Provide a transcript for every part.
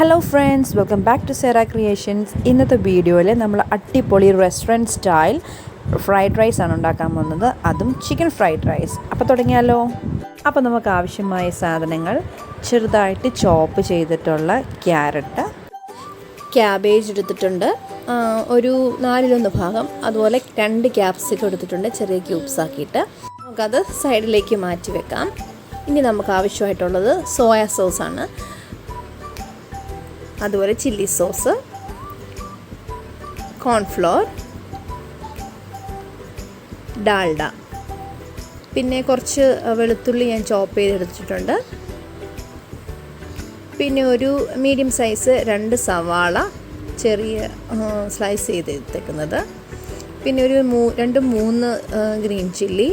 Hello friends, welcome back to Sera creations. ഇന്നത്തെ വീഡിയോയിൽ നമ്മൾ അടിപൊളി റെസ്റ്റോറൻറ്റ് സ്റ്റൈൽ ഫ്രൈഡ് റൈസ് ആണ് ഉണ്ടാക്കാൻ പോകുന്നത്, അതും ചിക്കൻ ഫ്രൈഡ് റൈസ്. അപ്പോൾ തുടങ്ങിയാലോ? അപ്പോൾ നമുക്ക് ആവശ്യമായ സാധനങ്ങൾ: ചെറുതായിട്ട് ചോപ്പ് ചെയ്തിട്ടുള്ള ക്യാരറ്റ്, ക്യാബേജ് എടുത്തിട്ടുണ്ട്, ഒരു 4/1 ഭാഗം, അതുപോലെ 2 ക്യാപ്സിക്കം എടുത്തിട്ടുണ്ട് ചെറിയ ക്യൂബ്സ് ആക്കിയിട്ട്. നമുക്കത് സൈഡിലേക്ക് മാറ്റി വെക്കാം. ഇനി നമുക്ക് ആവശ്യമായിട്ടുള്ളത് സോയ സോസാണ്, അതുപോലെ ചില്ലി സോസ്, കോൺഫ്ലോർ, ഡാൽഡ, പിന്നെ കുറച്ച് വെളുത്തുള്ളി ഞാൻ ചോപ്പ് ചെയ്തെടുത്തിട്ടുണ്ട്, പിന്നെ ഒരു മീഡിയം സൈസ് 2 സവാള ചെറിയ സ്ലൈസ് ചെയ്തെടുത്തേക്കുന്നത്, പിന്നെ ഒരു 2-3 ഗ്രീൻ ചില്ലി,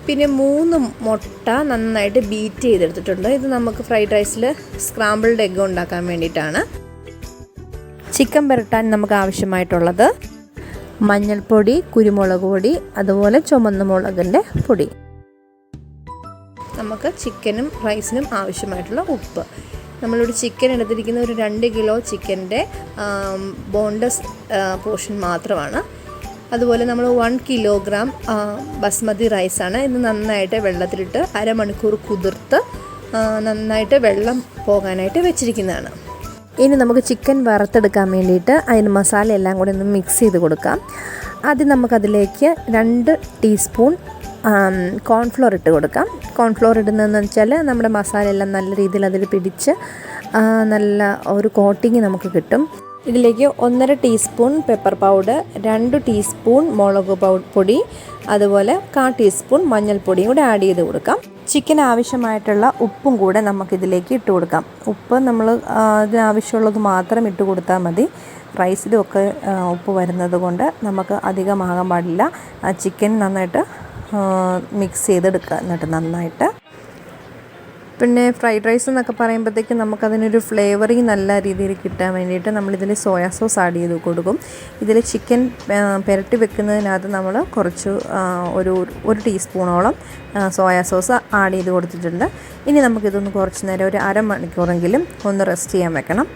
പിന്നെ 3 മുട്ട നന്നായിട്ട് ബീറ്റ് ചെയ്തെടുത്തിട്ടുണ്ട്. ഇത് നമുക്ക് ഫ്രൈഡ് റൈസിൽ സ്ക്രാമ്പിൾഡ് എഗ്ഗ് ഉണ്ടാക്കാൻ വേണ്ടിയിട്ടാണ്. ചിക്കൻ പുരട്ടാൻ നമുക്ക് ആവശ്യമായിട്ടുള്ളത് മഞ്ഞൾപ്പൊടി, കുരുമുളക് പൊടി, അതുപോലെ ചുമന്ന മുളകിൻ്റെ പൊടി. നമുക്ക് ചിക്കനും റൈസിനും ആവശ്യമായിട്ടുള്ള ഉപ്പ്. നമ്മളിവിടെ ചിക്കൻ എടുത്തിരിക്കുന്ന ഒരു 2 കിലോ ചിക്കൻ്റെ ബോൺലെസ് പോർഷൻ മാത്രമാണ്. അതുപോലെ നമ്മൾ 1 കിലോഗ്രാം ബസ്മതി റൈസാണ്. ഇത് നന്നായിട്ട് വെള്ളത്തിലിട്ട് അരമണിക്കൂർ കുതിർത്ത് നന്നായിട്ട് വെള്ളം പോകാനായിട്ട് വെച്ചിരിക്കുന്നതാണ്. ഇനി നമുക്ക് ചിക്കൻ വറുത്തെടുക്കാൻ വേണ്ടിയിട്ട് അതിന് മസാല എല്ലാം കൂടി ഒന്ന് മിക്സ് ചെയ്ത് കൊടുക്കാം. ആദ്യം നമുക്കതിലേക്ക് 2 ടീസ്പൂൺ കോൺഫ്ലോർ ഇട്ട് കൊടുക്കാം. കോൺഫ്ലോർ ഇടുന്നതെന്ന് വെച്ചാൽ നമ്മുടെ മസാല എല്ലാം നല്ല രീതിയിൽ അതിൽ പിടിച്ച് നല്ല ഒരു കോട്ടിങ് നമുക്ക് കിട്ടും. ഇതിലേക്ക് 1.5 ടീസ്പൂൺ പെപ്പർ പൗഡർ, 2 ടീസ്പൂൺ മുളക് പൊടി, അതുപോലെ 1/4 ടീസ്പൂൺ മഞ്ഞൾപ്പൊടിയും കൂടെ ആഡ് ചെയ്ത് കൊടുക്കാം. ചിക്കൻ ആവശ്യമായിട്ടുള്ള ഉപ്പും കൂടെ നമുക്കിതിലേക്ക് ഇട്ട് കൊടുക്കാം. ഉപ്പ് നമ്മൾ ഇതിനാവശ്യമുള്ളത് മാത്രം ഇട്ട് കൊടുത്താൽ മതി. റൈസിലും ഒക്കെ ഉപ്പ് വരുന്നത് കൊണ്ട് നമുക്ക് അധികമാകാൻ പാടില്ല. ചിക്കൻ നന്നായിട്ട് മിക്സ് ചെയ്തെടുക്കുക എന്നിട്ട് നന്നായിട്ട്. പിന്നെ ഫ്രൈഡ് റൈസ് എന്നൊക്കെ പറയുമ്പോഴത്തേക്കും നമുക്കതിനൊരു ഫ്ലേവറിങ് നല്ല രീതിയിൽ കിട്ടാൻ വേണ്ടിയിട്ട് നമ്മളിതിൽ സോയാ സോസ് ആഡ് ചെയ്ത് കൊടുക്കും. ഇതിൽ ചിക്കൻ പുരട്ടി വെക്കുന്നതിനകത്ത് നമ്മൾ കുറച്ച് ഒരു ടീസ്പൂണോളം സോയാ സോസ് ആഡ് ചെയ്ത് കൊടുത്തിട്ടുണ്ട്. ഇനി നമുക്കിതൊന്ന് കുറച്ച് നേരം ഒരു അരമണിക്കൂറെങ്കിലും ഒന്ന് റെസ്റ്റ് ചെയ്യാൻ വെക്കണം.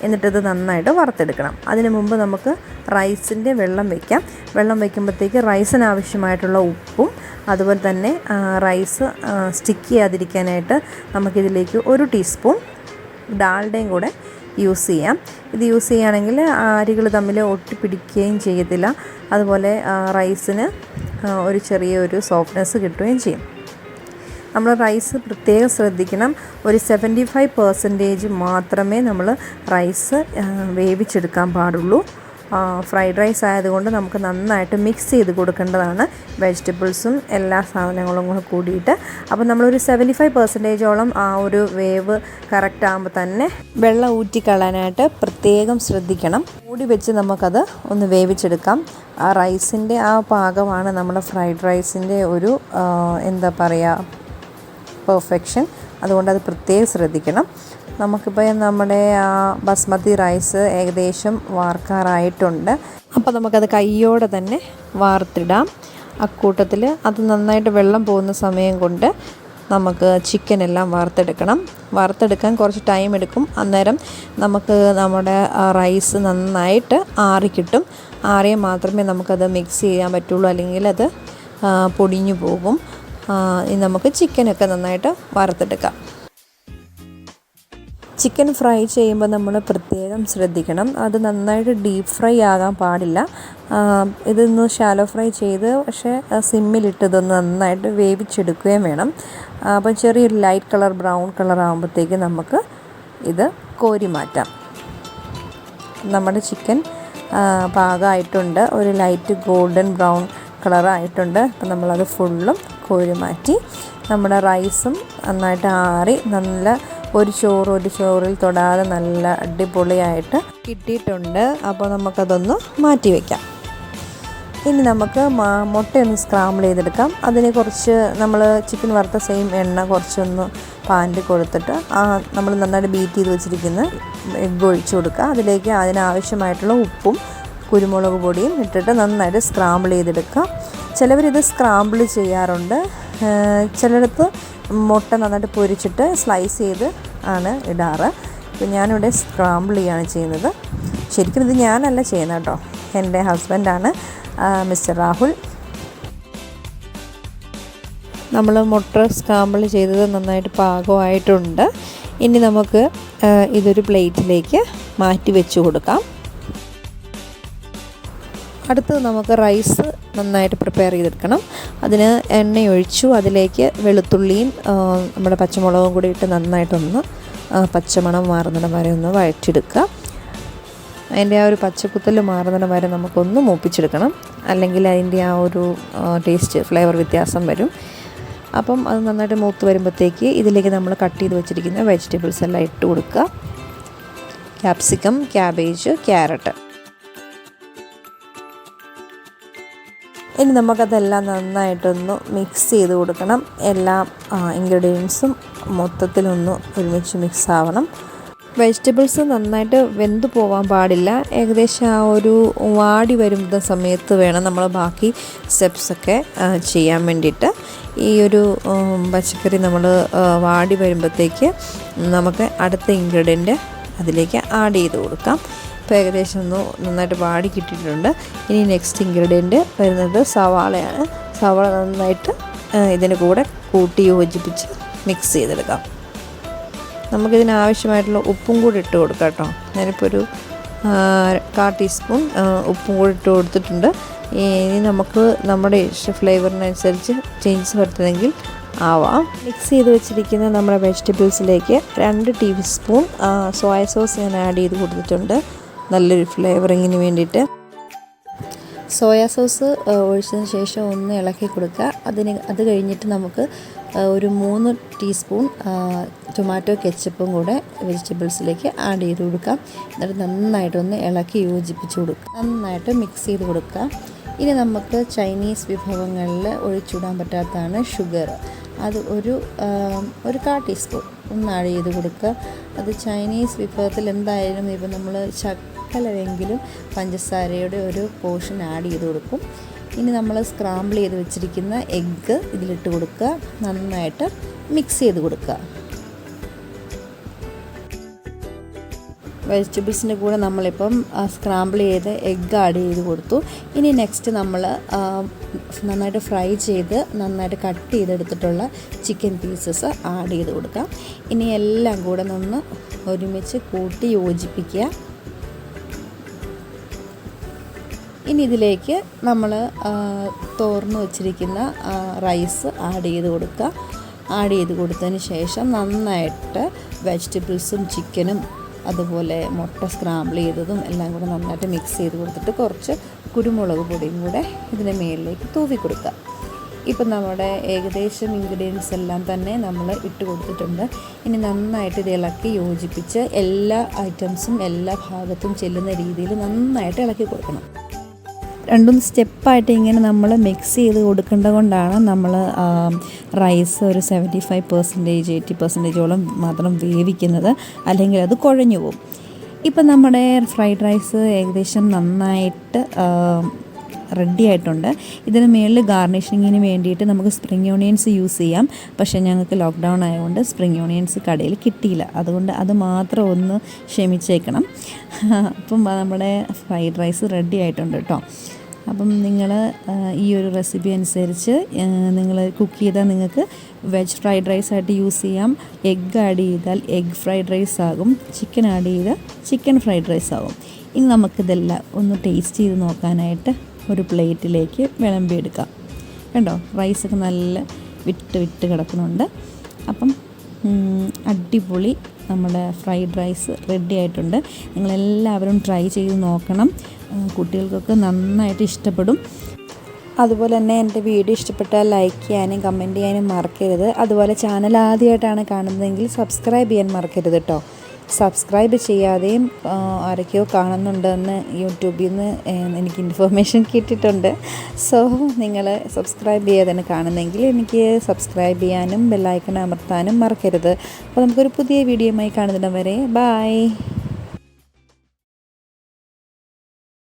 എന്നിട്ടിത് നന്നായിട്ട് വറുത്തെടുക്കണം. അതിന് മുമ്പ് നമുക്ക് റൈസിൻ്റെ വെള്ളം വയ്ക്കാം. വെള്ളം വയ്ക്കുമ്പോഴത്തേക്ക് റൈസിന് ആവശ്യമായിട്ടുള്ള ഉപ്പും അതുപോലെ തന്നെ റൈസ് സ്റ്റിക്ക് ചെയ്യാതിരിക്കാനായിട്ട് നമുക്കിതിലേക്ക് 1 ടീസ്പൂൺ ഡാൽഡയും കൂടെ യൂസ് ചെയ്യാം. ഇത് യൂസ് ചെയ്യുകയാണെങ്കിൽ അരികൾ തമ്മിൽ ഒട്ടിപ്പിടിക്കുകയും ചെയ്യത്തില്ല. അതുപോലെ റൈസിന് ഒരു ചെറിയൊരു സോഫ്റ്റ്നെസ് കിട്ടുകയും ചെയ്യും. നമ്മൾ റൈസ് പ്രത്യേകം ശ്രദ്ധിക്കണം. ഒരു 75% മാത്രമേ നമ്മൾ റൈസ് വേവിച്ചെടുക്കാൻ പാടുള്ളൂ. ഫ്രൈഡ് റൈസ് ആയതുകൊണ്ട് നമുക്ക് നന്നായിട്ട് മിക്സ് ചെയ്ത് കൊടുക്കേണ്ടതാണ്, വെജിറ്റബിൾസും എല്ലാ സാധനങ്ങളും കൂടെ കൂടിയിട്ട്. അപ്പോൾ നമ്മളൊരു 75%ഓളം ആ ഒരു വേവ് കറക്റ്റ് ആകുമ്പോൾ തന്നെ വെള്ളം ഊറ്റിക്കളയാനായിട്ട് പ്രത്യേകം ശ്രദ്ധിക്കണം. മൂടി വെച്ച് നമുക്കത് ഒന്ന് വേവിച്ചെടുക്കാം. ആ റൈസിൻ്റെ ആ പാകമാണ് നമ്മുടെ ഫ്രൈഡ് റൈസിൻ്റെ ഒരു പെർഫെക്ഷൻ. അതുകൊണ്ട് അത് പ്രത്യേകം ശ്രദ്ധിക്കണം. നമുക്കിപ്പോൾ നമ്മുടെ ബസ്മതി റൈസ് ഏകദേശം വാർക്കാറായിട്ടുണ്ട്. അപ്പോൾ നമുക്കത് കൈയോടെ തന്നെ വാർത്തിടാം. അക്കൂട്ടത്തിൽ അത് നന്നായിട്ട് വെള്ളം പോകുന്ന സമയം കൊണ്ട് നമുക്ക് ചിക്കനെല്ലാം വറുത്തെടുക്കാൻ കുറച്ച് ടൈം എടുക്കും. അന്നേരം നമുക്ക് നമ്മുടെ റൈസ് നന്നായിട്ട് ആറിക്കിട്ടും. ആറിയാൽ മാത്രമേ നമുക്കത് മിക്സ് ചെയ്യാൻ പറ്റുള്ളൂ, അല്ലെങ്കിൽ അത് പൊടിഞ്ഞു പോകും. നമുക്ക് ചിക്കനൊക്കെ നന്നായിട്ട് വറുത്തെടുക്കാം. ചിക്കൻ ഫ്രൈ ചെയ്യുമ്പോൾ നമ്മൾ പ്രത്യേകം ശ്രദ്ധിക്കണം. അത് നന്നായിട്ട് ഡീപ്പ് ഫ്രൈ ആകാൻ പാടില്ല. ഇതൊന്ന് ഷാലോ ഫ്രൈ ചെയ്ത് പക്ഷേ സിമ്മിലിട്ട് ഇതൊന്ന് നന്നായിട്ട് വേവിച്ചെടുക്കുകയും വേണം. അപ്പം ചെറിയൊരു ലൈറ്റ് കളർ ബ്രൗൺ കളർ ആകുമ്പോഴത്തേക്ക് നമുക്ക് ഇത് കോരി മാറ്റാം. നമ്മുടെ ചിക്കൻ പാകമായിട്ടുണ്ട്. ഒരു ലൈറ്റ് ഗോൾഡൻ ബ്രൗൺ കളറായിട്ടുണ്ട്. അപ്പം നമ്മളത് ഫുള്ളും കോരി മാറ്റി. നമ്മുടെ റൈസും നന്നായിട്ട് ആറി നല്ല ഒരു ചോറിൽ തൊടാതെ നല്ല അടിപൊളിയായിട്ട് കിട്ടിയിട്ടുണ്ട്. അപ്പോൾ നമുക്കതൊന്ന് മാറ്റി വയ്ക്കാം. ഇനി നമുക്ക് മുട്ടയൊന്ന് സ്ക്രാമ്പിൾ ചെയ്തെടുക്കാം. അതിന് കുറച്ച് നമ്മൾ ചിക്കൻ വറുത്ത സെയിം എണ്ണ കുറച്ചൊന്ന് പാനിൽ കൊടുത്തിട്ട് നമ്മൾ നന്നായിട്ട് ബീറ്റ് ചെയ്ത് വെച്ചിരിക്കുന്ന എഗ്ഗ് ഒഴിച്ചു കൊടുക്കുക. അതിലേക്ക് അതിനാവശ്യമായിട്ടുള്ള ഉപ്പും കുരുമുളക് പൊടിയും ഇട്ടിട്ട് നന്നായിട്ട് സ്ക്രാമ്പിൾ ചെയ്തെടുക്കുക. ചിലവരിത് സ്ക്രാമ്പിൾ ചെയ്യാറുണ്ട്. ചിലയിടത്ത് മുട്ട നന്നായിട്ട് പൊരിച്ചിട്ട് സ്ലൈസ് ചെയ്ത് ആണ് ഇടാറ്. അപ്പോൾ ഞാനിവിടെ സ്ക്രാമ്പിൾ ചെയ്യാണ് ചെയ്യുന്നത്. ശരിക്കും ഇത് ഞാനല്ല ചെയ്യുന്നത് കേട്ടോ, എൻ്റെ ഹസ്ബൻഡാണ്, മിസ്റ്റർ രാഹുൽ. നമ്മൾ മുട്ട സ്ക്രാമ്പിൾ ചെയ്തത് നന്നായിട്ട് പാകമായിട്ടുണ്ട്. ഇനി നമുക്ക് ഇതൊരു പ്ലേറ്റിലേക്ക് മാറ്റി വെച്ച് കൊടുക്കാം. അടുത്തത് നമുക്ക് റൈസ് നന്നായിട്ട് പ്രിപ്പയർ ചെയ്തെടുക്കണം. അതിന് എണ്ണയൊഴിച്ചു, അതിലേക്ക് വെളുത്തുള്ളിയും നമ്മുടെ പച്ചമുളകും കൂടി ഇട്ട് നന്നായിട്ടൊന്ന് പച്ചമണം മാറുന്നിടം വരെ ഒന്ന് വഴറ്റിയെടുക്കുക. അതിൻ്റെ ആ ഒരു പച്ചക്കുത്തൽ മാറുന്നിടം വരെ നമുക്കൊന്ന് മൂപ്പിച്ചെടുക്കണം, അല്ലെങ്കിൽ അതിൻ്റെ ആ ഒരു ടേസ്റ്റ് ഫ്ലേവർ വ്യത്യാസം വരും. അപ്പം അത് നന്നായിട്ട് മൂത്ത് വരുമ്പോഴത്തേക്ക് ഇതിലേക്ക് നമ്മൾ കട്ട് ചെയ്ത് വെച്ചിരിക്കുന്ന വെജിറ്റബിൾസ് എല്ലാം ഇട്ട് കൊടുക്കുക. Capsicum, cabbage, carrot. ഇനി നമുക്കതെല്ലാം നന്നായിട്ടൊന്ന് മിക്സ് ചെയ്ത് കൊടുക്കണം. എല്ലാ ഇൻഗ്രീഡിയൻസും മൊത്തത്തിലൊന്ന് ഒരുമിച്ച് മിക്സ് ആവണം. വെജിറ്റബിൾസ് നന്നായിട്ട് വെന്ത് പോകാൻ പാടില്ല. ഏകദേശം ആ ഒരു വാടി വരുന്ന സമയത്ത് വേണം നമ്മൾ ബാക്കി സ്റ്റെപ്സൊക്കെ ചെയ്യാൻ വേണ്ടിയിട്ട്. ഈ ഒരു പച്ചക്കറി നമ്മൾ വാടി വരുമ്പോഴത്തേക്ക് നമുക്ക് അടുത്ത ഇൻഗ്രീഡിയൻറ്റ് അതിലേക്ക് ആഡ് ചെയ്ത് കൊടുക്കാം. ഇപ്പോൾ ഏകദേശം ഒന്ന് നന്നായിട്ട് വാടി കിട്ടിയിട്ടുണ്ട്. ഇനി നെക്സ്റ്റ് ഇൻഗ്രീഡിയൻറ്റ് വരുന്നത് സവാളയാണ്. സവാള നന്നായിട്ട് ഇതിന് കൂടെ കൂട്ടി യോജിപ്പിച്ച് മിക്സ് ചെയ്തെടുക്കാം. നമുക്കിതിന് ആവശ്യമായിട്ടുള്ള ഉപ്പും കൂടി ഇട്ട് കൊടുക്കാം കേട്ടോ. ഞാനിപ്പോൾ ഒരു 1/4 ടീസ്പൂൺ ഉപ്പും കൂടി ഇട്ട് കൊടുത്തിട്ടുണ്ട്. ഇനി നമുക്ക് നമ്മുടെ ഫ്ലേവറിനനുസരിച്ച് ചേഞ്ചസ് വരുത്തണമെങ്കിൽ ആവാം. മിക്സ് ചെയ്ത് വെച്ചിരിക്കുന്ന നമ്മുടെ വെജിറ്റബിൾസിലേക്ക് 2 ടീസ്പൂൺ സോയ സോസ് ഞാൻ ആഡ് ചെയ്ത് കൊടുത്തിട്ടുണ്ട്, നല്ലൊരു ഫ്ലേവറിങ്ങിന് വേണ്ടിയിട്ട്. സോയ സോസ് ഒഴിച്ചതിന് ശേഷം ഒന്ന് ഇളക്കി കൊടുക്കുക. അത് കഴിഞ്ഞിട്ട് നമുക്ക് ഒരു 3 ടീസ്പൂൺ ടൊമാറ്റോ കെച്ചപ്പും കൂടെ വെജിറ്റബിൾസിലേക്ക് ആഡ് ചെയ്ത് കൊടുക്കാം. എന്നിട്ട് നന്നായിട്ടൊന്ന് ഇളക്കി യോജിപ്പിച്ച് കൊടുക്കുക, നന്നായിട്ട് മിക്സ് ചെയ്ത് കൊടുക്കുക. ഇനി നമുക്ക് ചൈനീസ് വിഭവങ്ങളിൽ ഒഴിച്ചിടാൻ പറ്റാത്തതാണ് ഷുഗർ. അത് ഒരു 1/4 ടീസ്പൂൺ ഒന്ന് ആഡ് ചെയ്ത് കൊടുക്കുക. അത് ചൈനീസ് വിഭവത്തിൽ എന്തായാലും ഇപ്പോൾ നമ്മൾ ശക്കലമെങ്കിലും പഞ്ചസാരയുടെ ഒരു പോർഷൻ ആഡ് ചെയ്ത് കൊടുക്കും. ഇനി നമ്മൾ സ്ക്രാമ്പിൾ ചെയ്ത് വെച്ചിരിക്കുന്ന എഗ്ഗ് ഇതിലിട്ട് കൊടുക്കുക, നന്നായിട്ട് മിക്സ് ചെയ്ത് കൊടുക്കുക. വെജിറ്റബിൾസിൻ്റെ കൂടെ നമ്മളിപ്പം സ്ക്രാമ്പിൾ ചെയ്ത് എഗ്ഗ് ആഡ് ചെയ്ത് കൊടുത്തു. ഇനി നെക്സ്റ്റ് നമ്മൾ നന്നായിട്ട് ഫ്രൈ ചെയ്ത് നന്നായിട്ട് കട്ട് ചെയ്തെടുത്തിട്ടുള്ള ചിക്കൻ പീസസ് ആഡ് ചെയ്ത് കൊടുക്കാം. ഇനി എല്ലാം കൂടെ ഒന്ന് ഒരുമിച്ച് കൂട്ടി യോജിപ്പിക്കുക. ഇനി ഇതിലേക്ക് നമ്മൾ തോർന്ന് വച്ചിരിക്കുന്ന റൈസ് ആഡ് ചെയ്ത് കൊടുക്കുക. ആഡ് ചെയ്ത് കൊടുത്തതിന് ശേഷം നന്നായിട്ട് വെജിറ്റബിൾസും ചിക്കനും അതുപോലെ മുട്ട സ്ക്രാമ്പിൾ ചെയ്തതും എല്ലാം കൂടെ നന്നായിട്ട് മിക്സ് ചെയ്ത് കൊടുത്തിട്ട് കുറച്ച് കുരുമുളക് പൊടിയും കൂടെ ഇതിന് മുകളിലേക്ക് തൂവി കൊടുക്കുക. ഇപ്പം നമ്മുടെ ഏകദേശം ഇൻഗ്രീഡിയൻസ് എല്ലാം തന്നെ നമ്മൾ ഇട്ട് കൊടുത്തിട്ടുണ്ട്. ഇനി നന്നായിട്ട് ഇത് ഇളക്കി യോജിപ്പിച്ച് എല്ലാ ഐറ്റംസും എല്ലാ ഭാഗത്തും ചെല്ലുന്ന രീതിയിൽ നന്നായിട്ട് ഇളക്കി കൊടുക്കണം. 2 സ്റ്റെപ്പായിട്ട് ഇങ്ങനെ നമ്മൾ മിക്സ് ചെയ്ത് കൊടുക്കേണ്ടത് കൊണ്ടാണ് നമ്മൾ റൈസ് ഒരു 75% 80%ഓളം മാത്രം വേവിക്കുന്നത്, അല്ലെങ്കിൽ അത് കുഴഞ്ഞു പോകും. ഇപ്പം നമ്മുടെ ഫ്രൈഡ് റൈസ് ഏകദേശം നന്നായിട്ട് റെഡി ആയിട്ടുണ്ട്. ഇതിന് മുകളിൽ ഗാർണിഷിങ്ങിന് വേണ്ടിയിട്ട് നമുക്ക് സ്പ്രിംഗ് ഓണിയൻസ് യൂസ് ചെയ്യാം. പക്ഷേ ഞങ്ങൾക്ക് ലോക്ക്ഡൗൺ ആയതുകൊണ്ട് സ്പ്രിംഗ് ഓണിയൻസ് കടയിൽ കിട്ടിയില്ല, അതുകൊണ്ട് അത് മാത്രം ഒന്ന് ക്ഷമിച്ചേക്കണം. അപ്പം നമ്മുടെ ഫ്രൈഡ് റൈസ് റെഡി ആയിട്ടുണ്ട് കേട്ടോ. അപ്പം നിങ്ങൾ ഈ ഒരു റെസിപ്പി അനുസരിച്ച് നിങ്ങൾ കുക്ക് ചെയ്താൽ നിങ്ങൾക്ക് വെജ് ഫ്രൈഡ് റൈസ് ആയിട്ട് യൂസ് ചെയ്യാം. എഗ്ഗ് ആഡ് ചെയ്താൽ എഗ്ഗ് ഫ്രൈഡ് റൈസ് ആകും, ചിക്കൻ ആഡ് ചെയ്താൽ ചിക്കൻ ഫ്രൈഡ് റൈസ് ആകും. ഇനി നമുക്കിതെല്ലാം ഒന്ന് ടേസ്റ്റ് ചെയ്ത് നോക്കാനായിട്ട് ഒരു പ്ലേറ്റിലേക്ക് വിളമ്പിയെടുക്കാം. കണ്ടോ, റൈസൊക്കെ നല്ല വിട്ട് കിടക്കുന്നുണ്ട്. അപ്പം അടിപൊളി നമ്മുടെ ഫ്രൈഡ് റൈസ് റെഡി ആയിട്ടുണ്ട്. നിങ്ങളെല്ലാവരും ട്രൈ ചെയ്ത് നോക്കണം, കുട്ടികൾക്കൊക്കെ നന്നായിട്ട് ഇഷ്ടപ്പെടും. അതുപോലെ തന്നെ എൻ്റെ വീഡിയോ ഇഷ്ടപ്പെട്ടാൽ ലൈക്ക് ചെയ്യാനും കമൻറ്റ് ചെയ്യാനും മറക്കരുത്. അതുപോലെ ചാനൽ ആദ്യമായിട്ടാണ് കാണുന്നതെങ്കിൽ സബ്സ്ക്രൈബ് ചെയ്യാൻ മറക്കരുത് കേട്ടോ. സബ്സ്ക്രൈബ് ചെയ്യാതെയും ആരൊക്കെയോ കാണുന്നുണ്ടെന്ന് യൂട്യൂബിൽ നിന്ന് എനിക്ക് ഇൻഫർമേഷൻ കിട്ടിയിട്ടുണ്ട്. സോ നിങ്ങൾ സബ്സ്ക്രൈബ് ചെയ്യാതെ കാണുന്നെങ്കിൽ എനിക്ക് സബ്സ്ക്രൈബ് ചെയ്യാനും ബെല്ലൈക്കൺ അമർത്താനും മറക്കരുത്. അപ്പോൾ നമുക്കൊരു പുതിയ വീഡിയോയുമായി കാണുന്നിടം വരെ ബൈ.